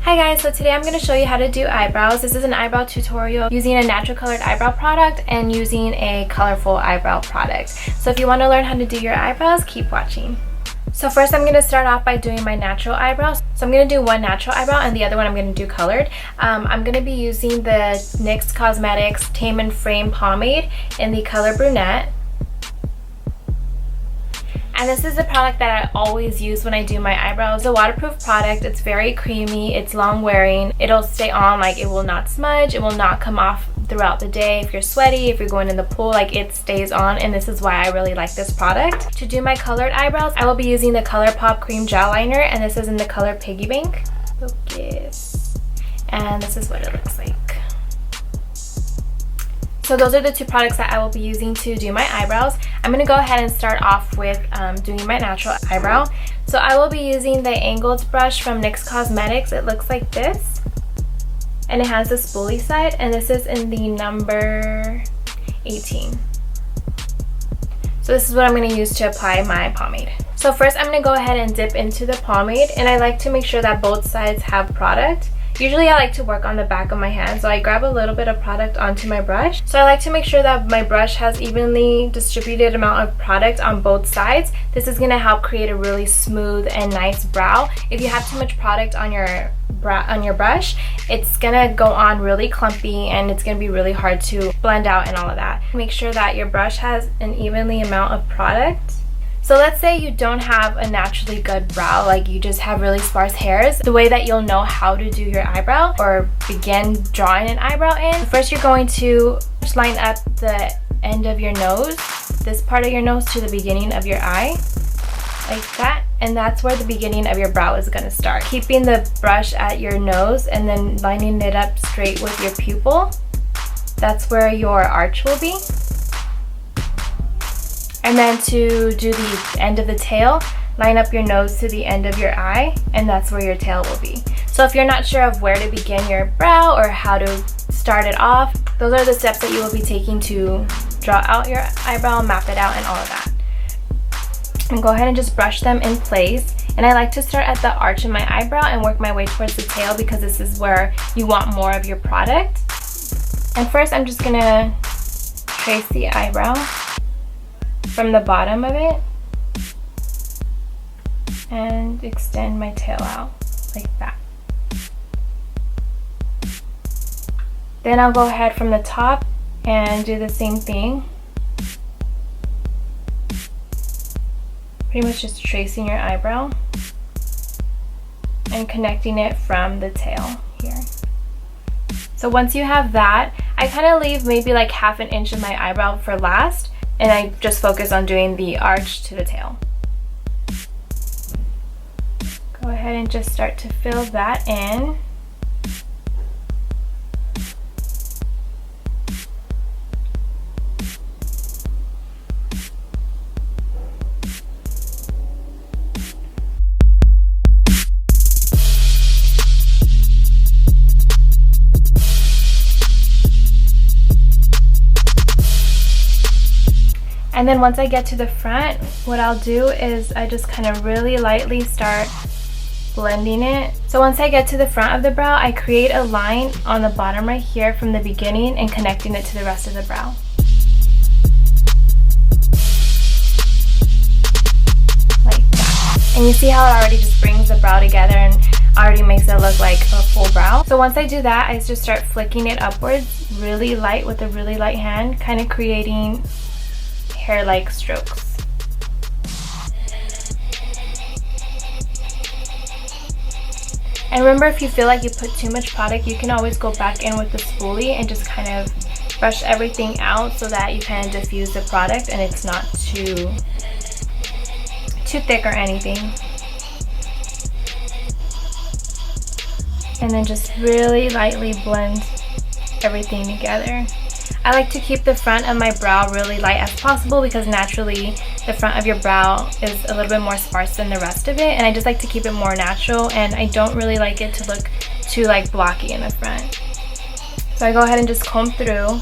Hi guys, so today I'm going to show you how to do eyebrows. This is an eyebrow tutorial using a natural colored eyebrow product and using a colorful eyebrow product. So if you want to learn how to do your eyebrows, keep watching. So first I'm going to start off by doing my natural eyebrows. So I'm going to do one natural eyebrow and the other one I'm going to do colored. I'm going to be using the NYX Cosmetics Tame&Frame Pomade in the color Brunette. And this is the product that I always use when I do my eyebrows. It's a waterproof product. It's very creamy. It's long wearing. It'll stay on, like it will not smudge. It will not come off throughout the day. If you're sweaty, if you're going in the pool, like it stays on, and this is why I really like this product. To do my colored eyebrows, I will be using the ColourPop Cream Gel Liner, and this is in the color Piggy Bank. Focus. And this is what it looks like. So those are the two products that I will be using to do my eyebrows. I'm going to go ahead and start off with doing my natural eyebrow. So I will be using the angled brush from NYX Cosmetics. It looks like this. And it has the spoolie side, and this is in the number 18. So this is what I'm going to use to apply my pomade. So first I'm going to go ahead and dip into the pomade, and I like to make sure that both sides have product. Usually I like to work on the back of my hand, so I grab a little bit of product onto my brush. So I like to make sure that my brush has evenly distributed amount of product on both sides. This is going to help create a really smooth and nice brow. If you have too much product on your brush, it's gonna go on really clumpy and it's gonna be really hard to blend out and all of that. Make sure that your brush has an evenly amount of product. So let's say you don't have a naturally good brow, like you just have really sparse hairs. The way that you'll know how to do your eyebrow or begin drawing an eyebrow in, first you're going to just line up the end of your nose, this part of your nose, to the beginning of your eye, like that. And that's where the beginning of your brow is going to start. Keeping the brush at your nose and then lining it up straight with your pupil. That's where your arch will be. And then to do the end of the tail, line up your nose to the end of your eye, and that's where your tail will be. So if you're not sure of where to begin your brow or how to start it off, those are the steps that you will be taking to draw out your eyebrow, map it out, and all of that. And go ahead and just brush them in place. And I like to start at the arch of my eyebrow and work my way towards the tail because this is where you want more of your product. And first I'm just gonna trace the eyebrow from the bottom of it and extend my tail out like that. Then I'll go ahead from the top and do the same thing. Pretty much just tracing your eyebrow and connecting it from the tail here. So once you have that, I kind of leave maybe like ½ an inch of my eyebrow for last, and I just focus on doing the arch to the tail. Go ahead and just start to fill that in. And then once I get to the front, what I'll do is I just kind of really lightly start blending it. So once I get to the front of the brow, I create a line on the bottom right here from the beginning and connecting it to the rest of the brow. Like that. And you see how it already just brings the brow together and already makes it look like a full brow. So once I do that, I just start flicking it upwards really light with a really light hand, kind of creating hair-like strokes. And remember, if you feel like you put too much product, you can always go back in with the spoolie and just kind of brush everything out so that you kind of diffuse the product and it's not too thick or anything. And then just really lightly blend everything together. I like to keep the front of my brow really light as possible because naturally the front of your brow is a little bit more sparse than the rest of it, and I just like to keep it more natural, and I don't really like it to look too like blocky in the front. So I go ahead and just comb through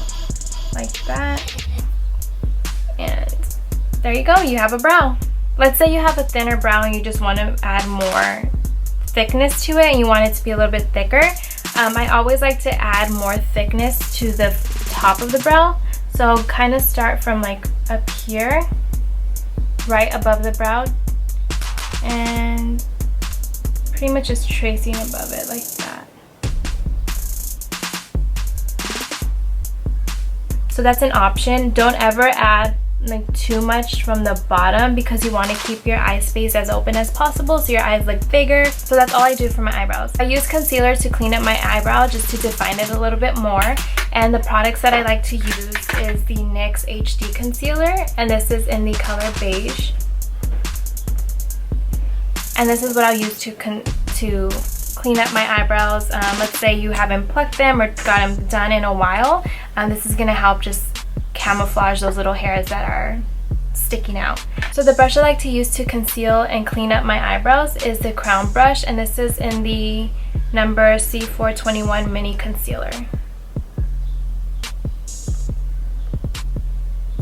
like that, and there you go, you have a brow. Let's say you have a thinner brow and you just want to add more thickness to it and you want it to be a little bit thicker, I always like to add more thickness to the top of the brow. So kind of start from like up here, right above the brow, and pretty much just tracing above it like that. So that's an option. Don't ever add like too much from the bottom because you want to keep your eye space as open as possible so your eyes look bigger. So that's all I do for my eyebrows. I use concealer to clean up my eyebrow just to define it a little bit more, and the products that I like to use is the NYX HD concealer, and this is in the color Beige, and this is what I'll use to clean up my eyebrows. Let's say you haven't plucked them or got them done in a while, this is going to help just camouflage those little hairs that are sticking out. So the brush I like to use to conceal and clean up my eyebrows is the Creme brush, and this is in the number C421 mini concealer.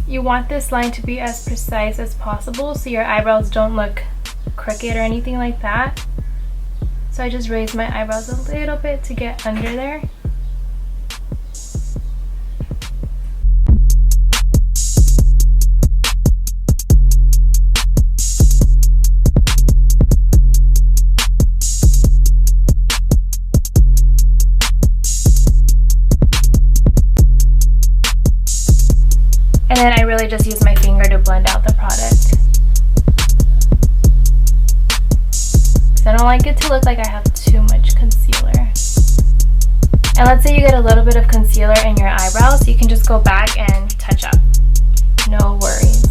You want this line to be as precise as possible so your eyebrows don't look crooked or anything like that. So I just raise my eyebrows a little bit to get under there. And then I really just use my finger to blend out the product. Because I don't like it to look like I have too much concealer. And let's say you get a little bit of concealer in your eyebrows, you can just go back and touch up. No worries.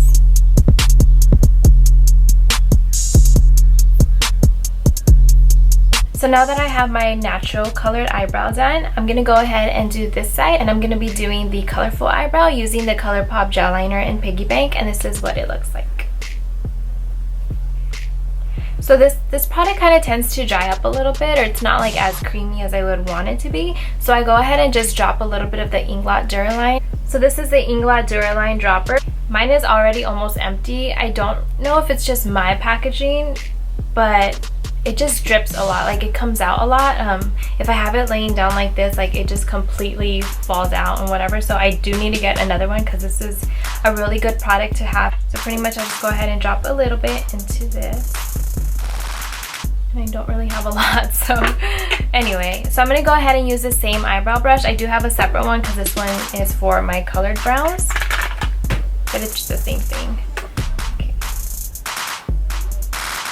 So now that I have my natural colored eyebrow done, I'm going to go ahead and do this side, and I'm going to be doing the colorful eyebrow using the ColourPop gel liner in Piggy Bank, and this is what it looks like. So this product kind of tends to dry up a little bit, or it's not like as creamy as I would want it to be. So I go ahead and just drop a little bit of the Inglot Duraline. So this is the Inglot Duraline dropper. Mine is already almost empty. I don't know if it's just my packaging, but it just drips a lot, like it comes out a lot. If I have it laying down like this, like it just completely falls out and whatever. So I do need to get another one because this is a really good product to have. So pretty much I just go ahead and drop a little bit into this. And I don't really have a lot, so anyway. So I'm going to go ahead and use the same eyebrow brush. I do have a separate one because this one is for my colored brows, but it's just the same thing.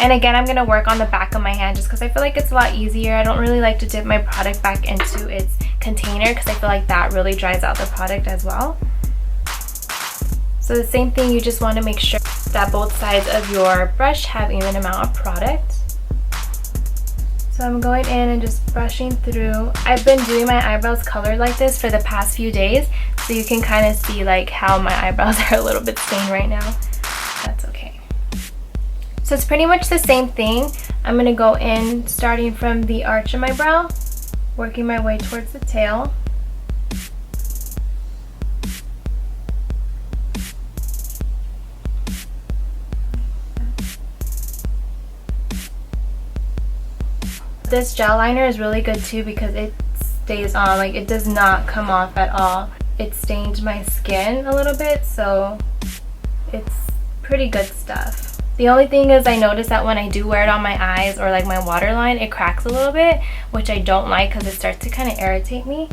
And again, I'm going to work on the back of my hand just because I feel like it's a lot easier. I don't really like to dip my product back into its container because I feel like that really dries out the product as well. So the same thing, you just want to make sure that both sides of your brush have even amount of product. So I'm going in and just brushing through. I've been doing my eyebrows colored like this for the past few days, so you can kind of see like how my eyebrows are a little bit stained right now. That's okay. So it's pretty much the same thing. I'm going to go in starting from the arch of my brow, working my way towards the tail. This gel liner is really good too because it stays on, like it does not come off at all. It stained my skin a little bit, so it's pretty good stuff. The only thing is I notice that when I do wear it on my eyes or like my waterline, it cracks a little bit, which I don't like because it starts to kind of irritate me.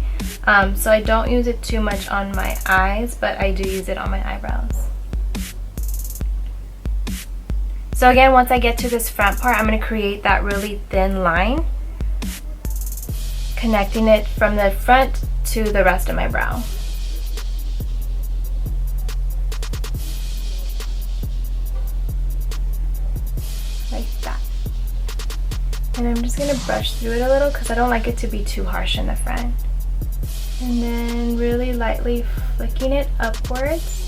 So I don't use it too much on my eyes, but I do use it on my eyebrows. So again, once I get to this front part, I'm going to create that really thin line, connecting it from the front to the rest of my brow. Like that. And I'm just going to brush through it a little because I don't like it to be too harsh in the front. And then really lightly flicking it upwards.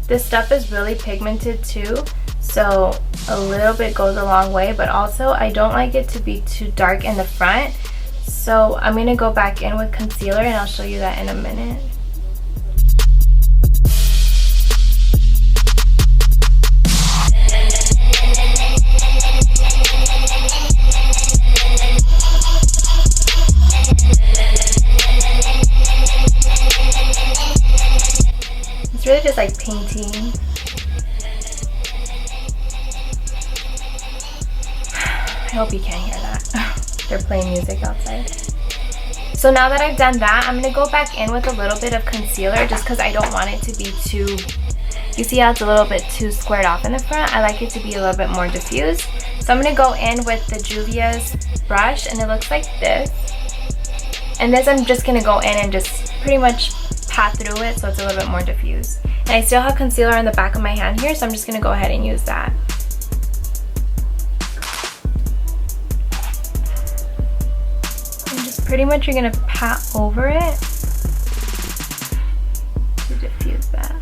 This stuff is really pigmented too, so a little bit goes a long way, but also I don't like it to be too dark in the front. So I'm going to go back in with concealer and I'll show you that in a minute. I hope you can't hear that. They're playing music outside. So now that I've done that, I'm going to go back in with a little bit of concealer just because I don't want it to be too, you see how it's a little bit too squared off in the front? I like it to be a little bit more diffused. So I'm going to go in with the Juvia's brush, and it looks like this. And this I'm just going to go in and just pretty much pat through it so it's a little bit more diffused. And I still have concealer on the back of my hand here, so I'm just going to go ahead and use that. And just pretty much you're going to pat over it to diffuse that.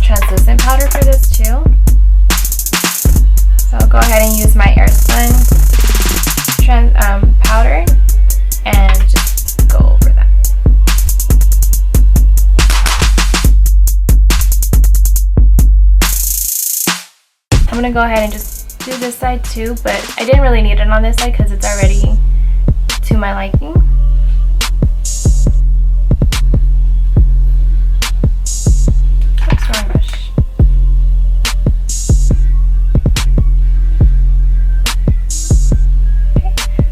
Translucent powder for this too. So I'll go ahead and use my Airspun powder and just go over that. I'm gonna go ahead and just do this side too, but I didn't really need it on this side because it's already to my liking.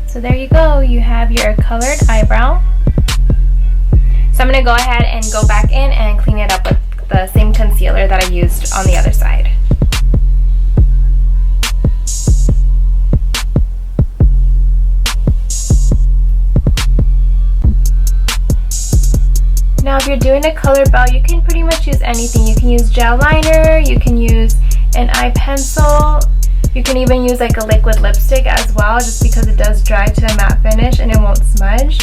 So there you go, you have your colored eyebrow. So I'm going to go ahead and go back in and clean it up with the same concealer that I used on the other side. Now if you're doing a colored brow, you can pretty much use anything. You can use gel liner, you can use an eye pencil. You can even use like a liquid lipstick as well, just because it does dry to a matte finish and it won't smudge.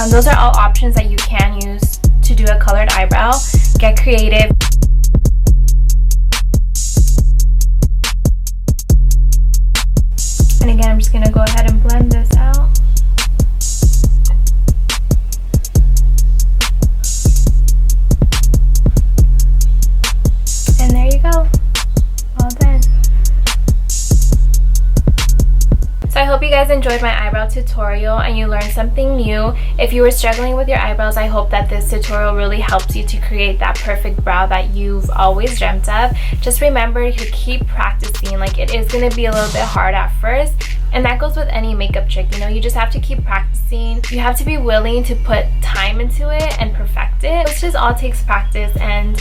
Those are all options that you can use to do a colored eyebrow. Get creative. And again, I'm just going to go ahead and blend this out. And there you go. All done. So I hope you guys enjoyed my eyebrow tutorial and you learned something new. If you were struggling with your eyebrows, I hope that this tutorial really helps you to create that perfect brow that you've always dreamt of. Just remember to keep practicing. Like, it is going to be a little bit hard at first, and that goes with any makeup trick. You know, you just have to keep practicing. You have to be willing to put time into it and perfect it. It just all takes practice, and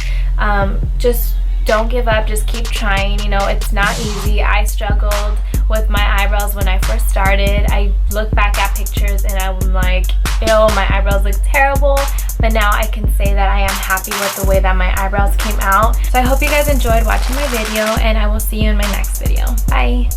just don't give up. Just keep trying. You know, it's not easy. I struggled with my eyebrows when I first started. I look back at pictures and I'm like, ew, my eyebrows look terrible. But now I can say that I am happy with the way that my eyebrows came out. So I hope you guys enjoyed watching my video, and I will see you in my next video. Bye.